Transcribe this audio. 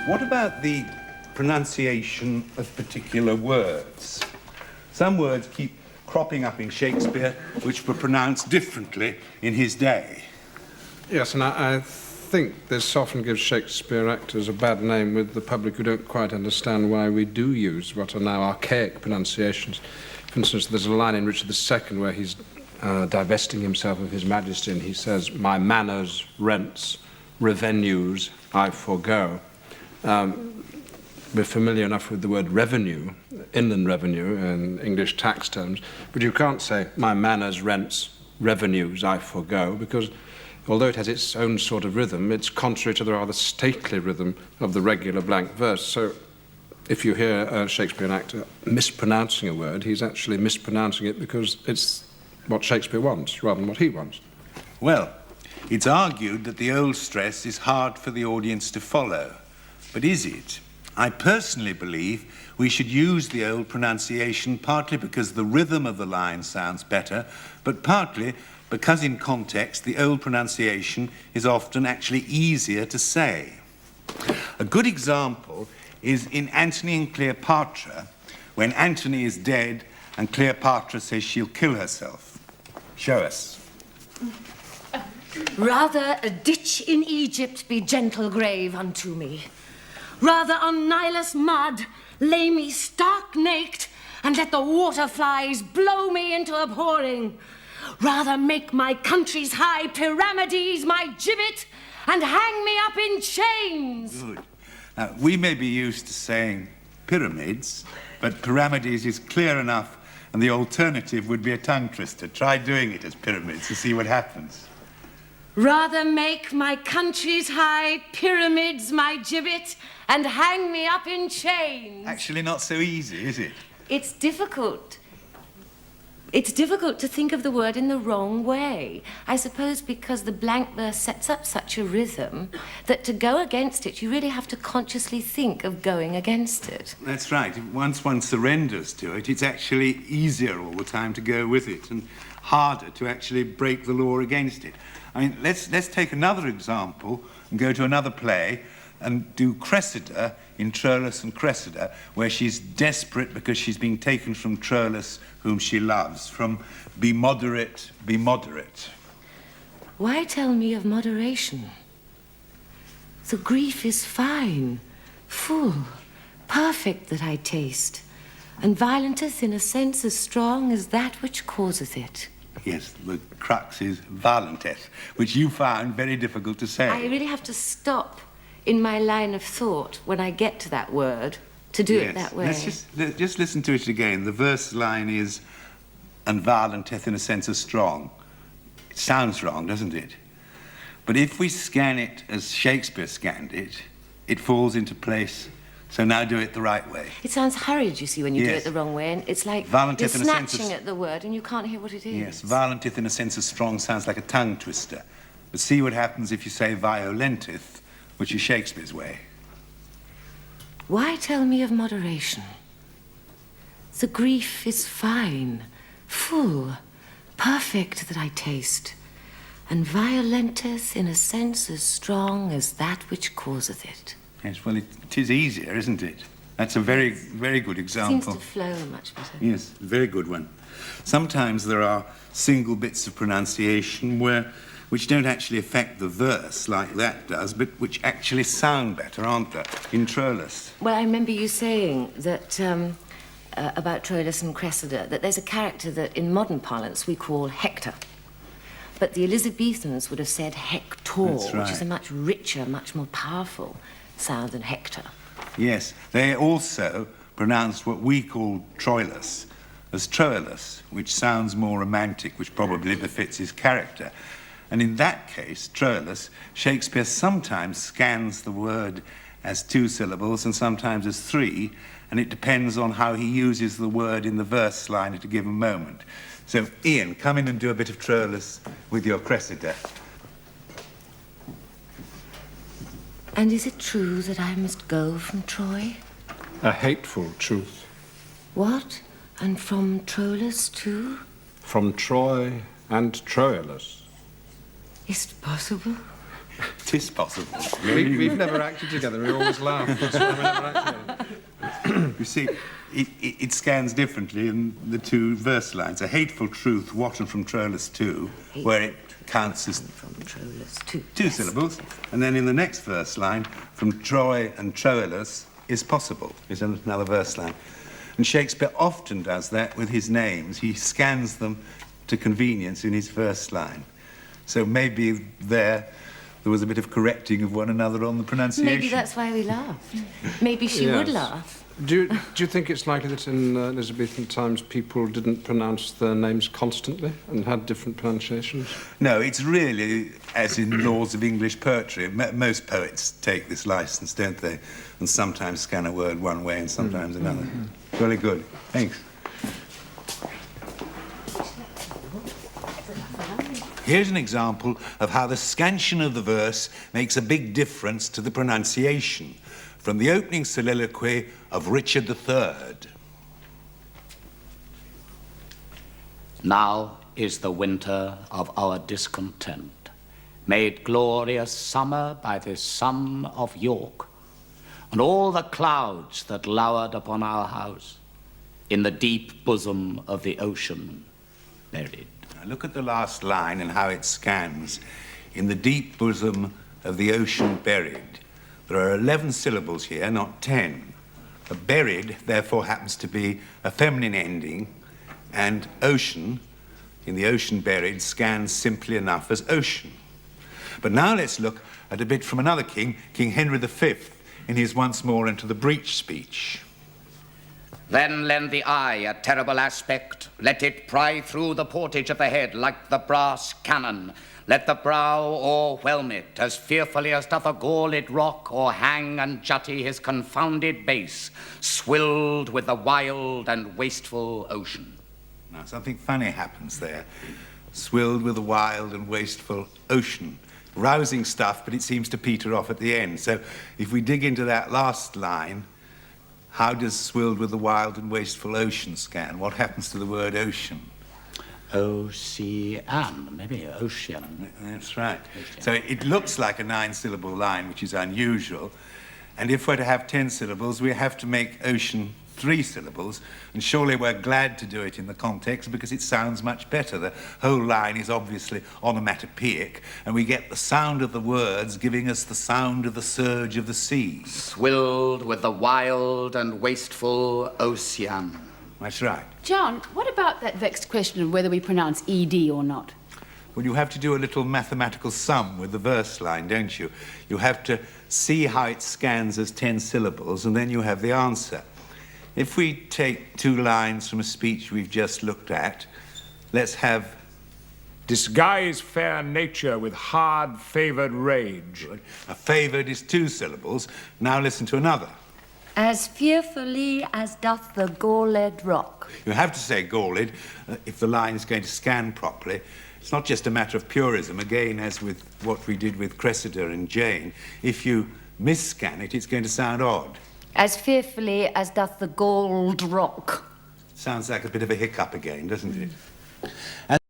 What about the pronunciation of particular words? Some words keep cropping up in Shakespeare which were pronounced differently in his day. Yes, and I think this often gives Shakespeare actors a bad name with the public who don't quite understand why we do use what are now archaic pronunciations. For instance, there's a line in Richard II where he's divesting himself of his majesty and he says, "My manors, rents, revenues I forego." We're familiar enough with the word revenue, inland revenue in English tax terms, but you can't say, "My manors, rents, revenues I forego," because although it has its own sort of rhythm, it's contrary to the rather stately rhythm of the regular blank verse. So if you hear a Shakespearean actor mispronouncing a word, he's actually mispronouncing it because it's what Shakespeare wants rather than what he wants. Well, it's argued that the old stress is hard for the audience to follow. But is it? I personally believe we should use the old pronunciation partly because the rhythm of the line sounds better, but partly because in context the old pronunciation is often actually easier to say. A good example is in Antony and Cleopatra, when Antony is dead and Cleopatra says she'll kill herself. Show us. Rather a ditch in Egypt be gentle grave unto me. Rather on Nilus mud lay me stark naked, and let the water flies blow me into abhorring. Rather make my country's high pyramides my gibbet, and hang me up in chains. Good. Now, we may be used to saying pyramids, but pyramids is clear enough, and the alternative would be a tongue twister. Try doing it as pyramids to see what happens. Rather make my country's high pyramids my gibbet, and hang me up in chains. Actually not so easy, is it? It's difficult. It's difficult to think of the word in the wrong way. I suppose because the blank verse sets up such a rhythm that to go against it, you really have to consciously think of going against it. That's right. Once one surrenders to it, it's actually easier all the time to go with it and harder to actually break the law against it. I mean, let's take another example and go to another play and do Cressida in Troilus and Cressida, where she's desperate because she's being taken from Troilus, whom she loves, from be moderate, be moderate. Why tell me of moderation? The grief is fine, full, perfect that I taste, and violenteth in a sense as strong as that which causeth it. Yes, the crux is violenteth, which you found very difficult to say. I really have to stop in my line of thought when I get to that word to do it that way. Let's just listen to it again. The verse line is, and violenteth in a sense as strong. It sounds wrong, doesn't it? But if we scan it as Shakespeare scanned it, it falls into place. So now do it the right way. It sounds hurried, you see, when you do it the wrong way, and it's like you're snatching at the word and you can't hear what it is. Yes, violenteth in a sense as strong sounds like a tongue twister. But see what happens if you say violenteth, which is Shakespeare's way. Why tell me of moderation? The grief is fine, full, perfect that I taste, and violenteth in a sense as strong as that which causeth it. Yes, well, it is easier, isn't it? That's a very, very good example. Seems to flow much better. Yes, very good one. Sometimes there are single bits of pronunciation which don't actually affect the verse like that does, but which actually sound better, aren't they, in Troilus? Well, I remember you saying that, about Troilus and Cressida, that there's a character that in modern parlance we call Hector. But the Elizabethans would have said Hector, That's right. Which is a much richer, much more powerful sound than Hector. Yes, they also pronounced what we call Troilus as Troilus, which sounds more romantic, which probably befits his character. And in that case, Troilus, Shakespeare sometimes scans the word as 2 syllables and sometimes as 3, and it depends on how he uses the word in the verse line at a given moment. So, Ian, come in and do a bit of Troilus with your Cressida. And is it true that I must go from Troy? A hateful truth. What? And from Troilus too? From Troy and Troilus. Is it possible? 'Tis possible. We've never acted together. We always laugh. That's why we never act together. You see, it scans differently in the two verse lines. A hateful truth, Wotton from Troilus 2, where it counts as From Troilus 2. two syllables. And then in the next verse line, from Troy and Troilus is possible, is another verse line. And Shakespeare often does that with his names. He scans them to convenience in his verse line. So maybe there was a bit of correcting of one another on the pronunciation. Maybe that's why we laughed. Maybe she would Yes. laugh. Do you think it's likely that in Elizabethan times people didn't pronounce their names constantly and had different pronunciations? No, it's really, as in laws of English poetry, most poets take this license, don't they? And sometimes scan a word one way and sometimes another. Really good. Thanks. Here's an example of how the scansion of the verse makes a big difference to the pronunciation. From the opening soliloquy of Richard III. Now is the winter of our discontent, made glorious summer by this son of York, and all the clouds that lowered upon our house, in the deep bosom of the ocean buried. Now look at the last line and how it scans. In the deep bosom of the ocean buried. There are 11 syllables here, not 10. A buried, therefore, happens to be a feminine ending, and ocean, in the ocean buried, scans simply enough as ocean. But now let's look at a bit from another king, King Henry V, in his Once More Into the Breach speech. Then lend the eye a terrible aspect. Let it pry through the portage of the head like the brass cannon. Let the brow o'erwhelm it as fearfully as doth a galled rock o'erhang and jutty his confounded base, swilled with the wild and wasteful ocean. Now, something funny happens there. Swilled with the wild and wasteful ocean. Rousing stuff, but it seems to peter off at the end. So if we dig into that last line, how does swilled with the wild and wasteful ocean scan? What happens to the word ocean? Ocean, maybe ocean. That's right. So it looks like a 9-syllable line, which is unusual. And if we're to have 10 syllables, we have to make ocean 3 syllables. And surely we're glad to do it in the context because it sounds much better. The whole line is obviously onomatopoeic, and we get the sound of the words giving us the sound of the surge of the sea. Swilled with the wild and wasteful ocean. That's right. John, what about that vexed question of whether we pronounce ED or not? Well, you have to do a little mathematical sum with the verse line, don't you? You have to see how it scans as 10 syllables, and then you have the answer. If we take 2 lines from a speech we've just looked at, let's have... Disguise fair nature with hard favoured rage. A favoured is 2 syllables. Now listen to another. As fearfully as doth the galled rock. You have to say galled if the line is going to scan properly. It's not just a matter of purism. Again, as with what we did with Cressida and Jane, if you misscan it, it's going to sound odd. As fearfully as doth the galled rock. Sounds like a bit of a hiccup again, doesn't it?